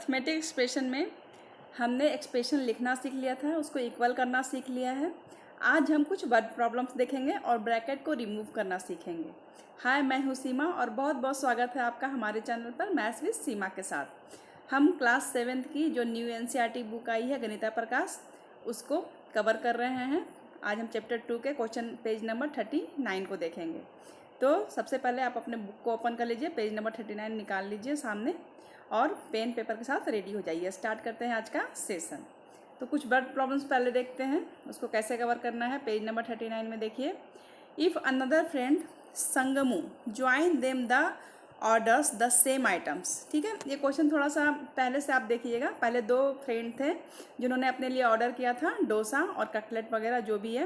Arithmetic expression में हमने expression लिखना सीख लिया था, उसको इक्वल करना सीख लिया है। आज हम कुछ वर्ड प्रॉब्लम्स देखेंगे और ब्रैकेट को रिमूव करना सीखेंगे। हाय, मैं हूँ सीमा और बहुत बहुत स्वागत है आपका हमारे चैनल पर मैथ्स विद सीमा के साथ। हम क्लास 7th की जो न्यू एनसीईआरटी बुक आई है गणिता प्रकाश, उसको कवर कर रहे हैं। आज हम चैप्टर 2 के क्वेश्चन पेज नंबर 39 को देखेंगे। तो सबसे पहले आप अपने बुक को ओपन कर लीजिए, पेज नंबर 39 निकाल लीजिए सामने और पेन पेपर के साथ रेडी हो जाइए। स्टार्ट करते हैं आज का सेशन। तो कुछ वर्ड प्रॉब्लम्स पहले देखते हैं, उसको कैसे कवर करना है। पेज नंबर 39 में देखिए, इफ़ अनदर फ्रेंड संगमू join them the orders the same items. ठीक है, ये क्वेश्चन थोड़ा सा पहले से आप देखिएगा। पहले दो फ्रेंड थे जिन्होंने अपने लिए ऑर्डर किया था डोसा और कटलेट वगैरह जो भी है,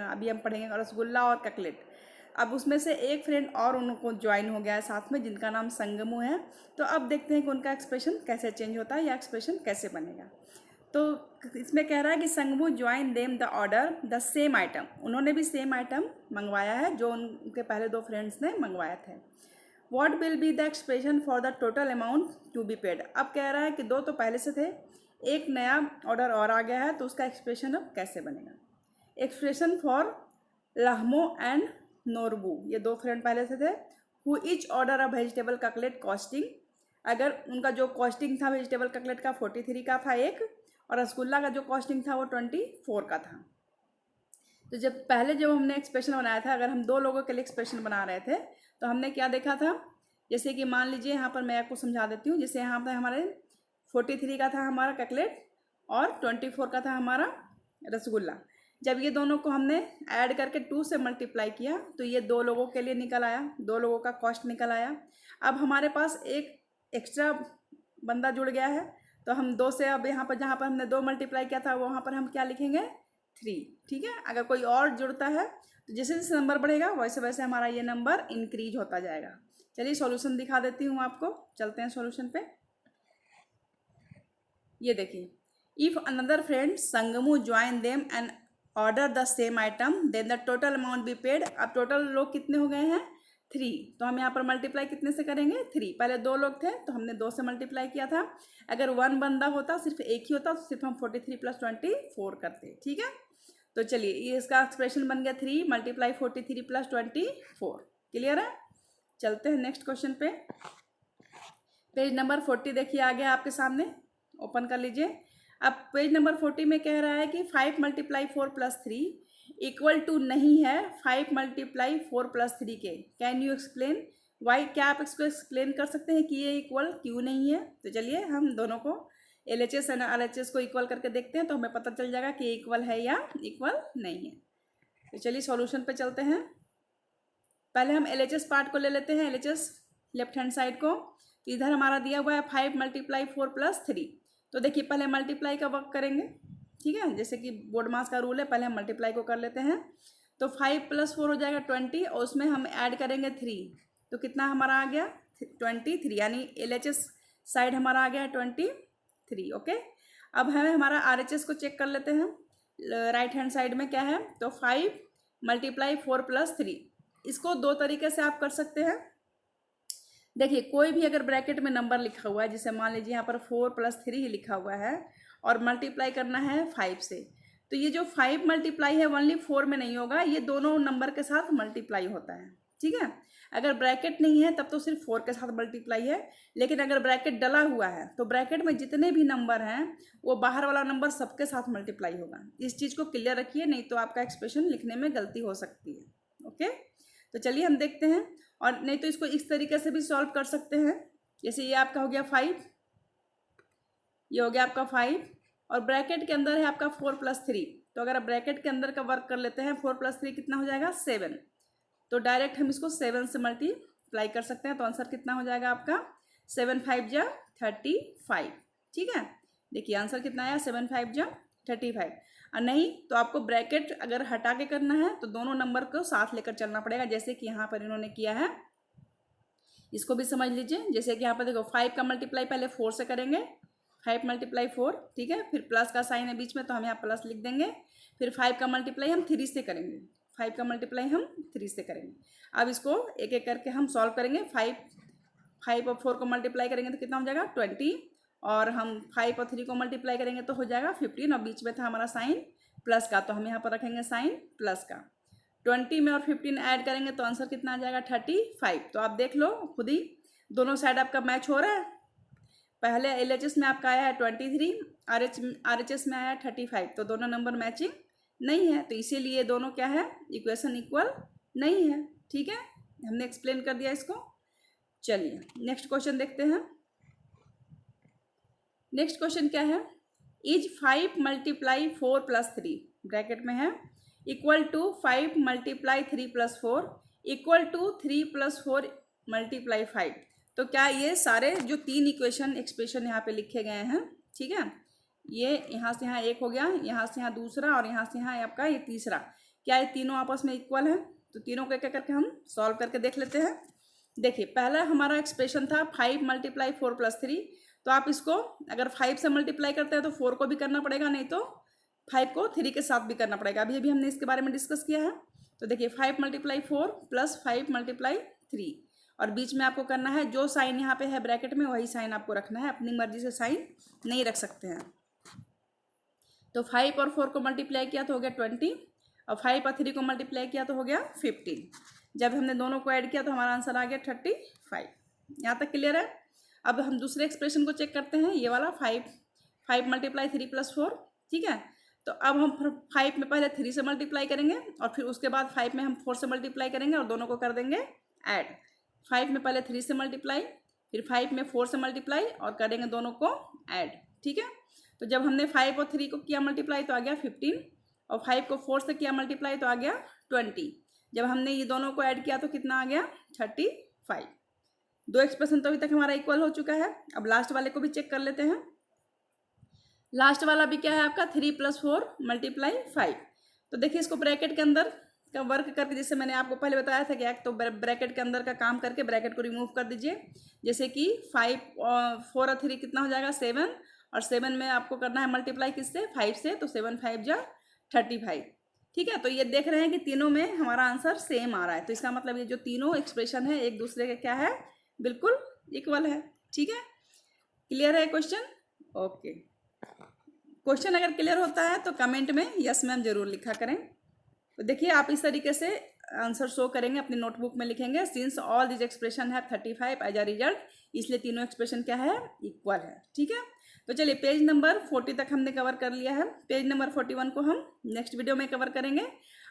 अभी हम पढ़ेंगे रसगुल्ला और कटलेट। अब उसमें से एक फ्रेंड और उनको ज्वाइन हो गया है साथ में, जिनका नाम संगमू है। तो अब देखते हैं कि उनका एक्सप्रेशन कैसे चेंज होता है या एक्सप्रेशन कैसे बनेगा। तो इसमें कह रहा है कि संगमू join them the order the same item. उन्होंने भी सेम आइटम मंगवाया है जो उनके पहले दो फ्रेंड्स ने मंगवाए थे। What will be the expression for the total amount to be paid. अब कह रहा है कि दो तो पहले से थे, एक नया ऑर्डर और आ गया है, तो उसका एक्सप्रेशन अब कैसे बनेगा। एक्सप्रेशन फॉर लहमो एंड नोरबू, ये दो फ्रेंड पहले से थे। Who etch order a vegetable cutlet costing, अगर उनका जो कॉस्टिंग था वेजिटेबल कटलेट का 43 का था एक, और रसगुल्ला का जो कॉस्टिंग था वो 24 का था। तो जब हमने एक्सप्रेशन बनाया था, अगर हम दो लोगों के लिए एक्सप्रेशन बना रहे थे तो हमने क्या देखा था, जैसे कि मान लीजिए यहाँ पर मैं आपको समझा देती हूँ। जैसे यहाँ पर हमारे 43 का था हमारा कटलेट और 24 का था हमारा रसगुल्ला। जब ये दोनों को हमने ऐड करके 2 से मल्टीप्लाई किया तो ये दो लोगों के लिए निकल आया, दो लोगों का कॉस्ट निकल आया। अब हमारे पास एक एक्स्ट्रा बंदा जुड़ गया है, तो हम दो से अब यहाँ पर जहाँ पर हमने 2 मल्टीप्लाई किया था वहाँ पर हम क्या लिखेंगे 3। ठीक है, अगर कोई और जुड़ता है तो जैसे जैसे नंबर बढ़ेगा वैसे वैसे हमारा ये नंबर इंक्रीज होता जाएगा। चलिए सॉल्यूशन दिखा देती हूँ आपको, चलते हैं सॉल्यूशन पे। ये देखिए, इफ़ अनदर फ्रेंड संगमू join them and order the same item then the total amount be paid. अब टोटल लोग कितने हो गए हैं 3, तो हम यहाँ पर मल्टीप्लाई कितने से करेंगे 3। पहले दो लोग थे तो हमने 2 से मल्टीप्लाई किया था। अगर 1 बंदा होता, सिर्फ एक ही होता, तो सिर्फ हम 43 + 24 करते। ठीक है, तो चलिए ये इसका एक्सप्रेशन बन गया 3 × 43 + 24। क्लियर है, चलते हैं नेक्स्ट क्वेश्चन पे। पेज नंबर 40 देखिए आ गया आपके सामने, ओपन कर लीजिए। अब पेज नंबर 40 में कह रहा है कि 5 × 4 + 3 इक्वल टू नहीं है 5 × 4 + 3 के। कैन यू एक्सप्लेन वाई, क्या आप इसको एक्सप्लेन कर सकते हैं कि ये इक्वल क्यों नहीं है। तो चलिए हम दोनों को LHS और RHS को इक्वल करके देखते हैं, तो हमें पता चल जाएगा कि इक्वल है या इक्वल नहीं है। तो चलिए सॉल्यूशन पे चलते हैं। पहले हम LHS पार्ट को ले लेते हैं, LHS लेफ्ट हैंड साइड को। इधर हमारा दिया हुआ है 5 × 4 + 3। तो देखिए पहले मल्टीप्लाई का वर्क करेंगे। ठीक है, जैसे कि बोर्ड मास का रूल है, पहले हम मल्टीप्लाई को कर लेते हैं। तो 5 + 4 हो जाएगा 20, और उसमें हम ऐड करेंगे 3, तो कितना हमारा आ गया 23, यानी LHS साइड हमारा आ गया 23। ओके, अब हमें हमारा RHS को चेक कर लेते हैं। राइट हैंड साइड में क्या है, तो 5 × 4 + 3। इसको दो तरीके से आप कर सकते हैं। देखिए कोई भी अगर ब्रैकेट में नंबर लिखा हुआ है, जैसे मान लीजिए यहाँ पर 4 + 3 ही लिखा हुआ है और मल्टीप्लाई करना है 5 से, तो ये जो 5 मल्टीप्लाई है ओनली 4 में नहीं होगा, ये दोनों नंबर के साथ मल्टीप्लाई होता है। ठीक है, अगर ब्रैकेट नहीं है तब तो सिर्फ 4 के साथ मल्टीप्लाई है, लेकिन अगर ब्रैकेट डला हुआ है तो ब्रैकेट में जितने भी नंबर हैं वो बाहर वाला नंबर सबके साथ मल्टीप्लाई होगा। इस चीज़ को क्लियर रखिए, नहीं तो आपका एक्सप्रेशन लिखने में गलती हो सकती है। ओके, तो चलिए हम देखते हैं। और नहीं तो इसको इस तरीके से भी सॉल्व कर सकते हैं, जैसे ये आपका हो गया 5, ये हो गया आपका 5, और ब्रैकेट के अंदर है आपका 4 + 3। तो अगर आप ब्रैकेट के अंदर का वर्क कर लेते हैं, 4 + 3 कितना हो जाएगा 7, तो डायरेक्ट हम इसको 7 से मल्टीप्लाई कर सकते हैं। तो आंसर कितना हो जाएगा आपका 7 × 5 = 35। ठीक है, देखिए आंसर कितना आया 7 × 5 = 35। और नहीं तो आपको ब्रैकेट अगर हटा के करना है तो दोनों नंबर को साथ लेकर चलना पड़ेगा, जैसे कि यहाँ पर इन्होंने किया है। इसको भी समझ लीजिए, जैसे कि यहाँ पर देखो 5 का मल्टीप्लाई पहले 4 से करेंगे, 5 × 4। ठीक है, फिर प्लस का साइन है बीच में तो हम यहाँ प्लस लिख देंगे। फिर 5 का मल्टीप्लाई हम 3 से करेंगे, 5 का मल्टीप्लाई हम 3 से करेंगे। अब इसको एक एक करके हम सॉल्व करेंगे। 5 और 4 को मल्टीप्लाई करेंगे तो कितना हो जाएगा 20, और हम 5 और 3 को मल्टीप्लाई करेंगे तो हो जाएगा 15 और बीच में था हमारा साइन प्लस का, तो हम यहाँ पर रखेंगे साइन प्लस का। 20 में और 15 ऐड करेंगे तो आंसर कितना आ जाएगा 35। तो आप देख लो खुद ही, दोनों साइड आपका मैच हो रहा है। पहले LHS में आपका आया है 23, RHS में आया है 35, तो दोनों नंबर मैचिंग नहीं है, तो इसीलिए दोनों क्या है, इक्वेशन इक्वल नहीं है। ठीक है, हमने एक्सप्लेन कर दिया इसको। चलिए नेक्स्ट क्वेश्चन देखते हैं। नेक्स्ट क्वेश्चन क्या है, इज 5 मल्टीप्लाई 4 प्लस 3 ब्रैकेट में है equal to 5 multiply 3 plus 4 equal to 3 plus 4 multiply 5। तो क्या ये सारे जो 3 इक्वेशन एक्सप्रेशन यहाँ पे लिखे गए हैं, ठीक है, ये यहाँ से यहाँ एक हो गया, यहाँ से यहाँ दूसरा और यहाँ से यहाँ आपका ये तीसरा, क्या ये तीनों आपस में इक्वल है? तो तीनों को एक एक करके हम सॉल्व करके देख लेते हैं। देखिए पहला हमारा एक्सप्रेशन था 5 मल्टीप्लाई 4 प्लस 3, तो आप इसको अगर 5 से मल्टीप्लाई करते हैं तो 4 को भी करना पड़ेगा, नहीं तो 5 को 3 के साथ भी करना पड़ेगा। अभी हमने इसके बारे में डिस्कस किया है। तो देखिए 5 मल्टीप्लाई 4 प्लस 5 मल्टीप्लाई 3, और बीच में आपको करना है जो साइन यहाँ पे है ब्रैकेट में वही साइन आपको रखना है, अपनी मर्जी से साइन नहीं रख सकते हैं। तो 5 और 4 को मल्टीप्लाई किया तो हो गया 20, और 5 और 3 को मल्टीप्लाई किया तो हो गया 15। जब हमने दोनों को ऐड किया तो हमारा आंसर आ गया 35। यहाँ तक क्लियर है? अब हम दूसरे एक्सप्रेशन को चेक करते हैं, ये वाला 5 मल्टीप्लाई 3 प्लस 4, ठीक है। तो अब हम 5 में पहले 3 से मल्टीप्लाई करेंगे और फिर उसके बाद 5 में हम 4 से मल्टीप्लाई करेंगे और दोनों को कर देंगे ऐड। 5 में पहले 3 से मल्टीप्लाई, फिर 5 में 4 से मल्टीप्लाई और करेंगे दोनों को ऐड, ठीक है। तो जब हमने 5 और 3 को किया मल्टीप्लाई तो आ गया 15, और 5 को 4 से किया मल्टीप्लाई तो आ गया 20। जब हमने ये दोनों को ऐड किया तो कितना आ गया 35। दो एक्सप्रेशन तो अभी तक हमारा इक्वल हो चुका है। अब लास्ट वाले को भी चेक कर लेते हैं। लास्ट वाला भी क्या है आपका 3 प्लस 4 मल्टीप्लाई 5। तो देखिए इसको ब्रैकेट के अंदर का वर्क करके, जैसे मैंने आपको पहले बताया था कि एक तो ब्रैकेट के अंदर का काम करके ब्रैकेट को रिमूव कर दीजिए। जैसे कि 5 और 4 और 3 कितना हो जाएगा 7, और 7 में आपको करना है मल्टीप्लाई किससे 5 से, तो 7 5 जा 35, ठीक है। तो ये देख रहे हैं कि तीनों में हमारा आंसर सेम आ रहा है, तो इसका मतलब ये जो तीनों एक्सप्रेशन है एक दूसरे के क्या है, बिल्कुल इक्वल है, ठीक है। क्लियर है क्वेश्चन? ओके, क्वेश्चन अगर क्लियर होता है तो कमेंट में यस मैम जरूर लिखा करें। तो देखिए आप इस तरीके से आंसर शो करेंगे, अपनी नोटबुक में लिखेंगे सिंस ऑल दिस एक्सप्रेशन है 35 एज अ रिजल्ट, इसलिए तीनों एक्सप्रेशन क्या है, इक्वल है, ठीक है। तो चलिए पेज नंबर 40 तक हमने कवर कर लिया है। पेज नंबर 41 को हम नेक्स्ट वीडियो में कवर करेंगे।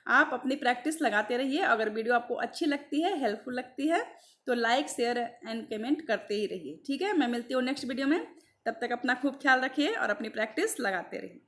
आप अपनी प्रैक्टिस लगाते रहिए। अगर वीडियो आपको अच्छी लगती है, हेल्पफुल लगती है, तो लाइक शेयर एंड कमेंट करते ही रहिए, ठीक है। मैं मिलती हूँ नेक्स्ट वीडियो में, तब तक अपना खूब ख्याल रखिए और अपनी प्रैक्टिस लगाते रहिए।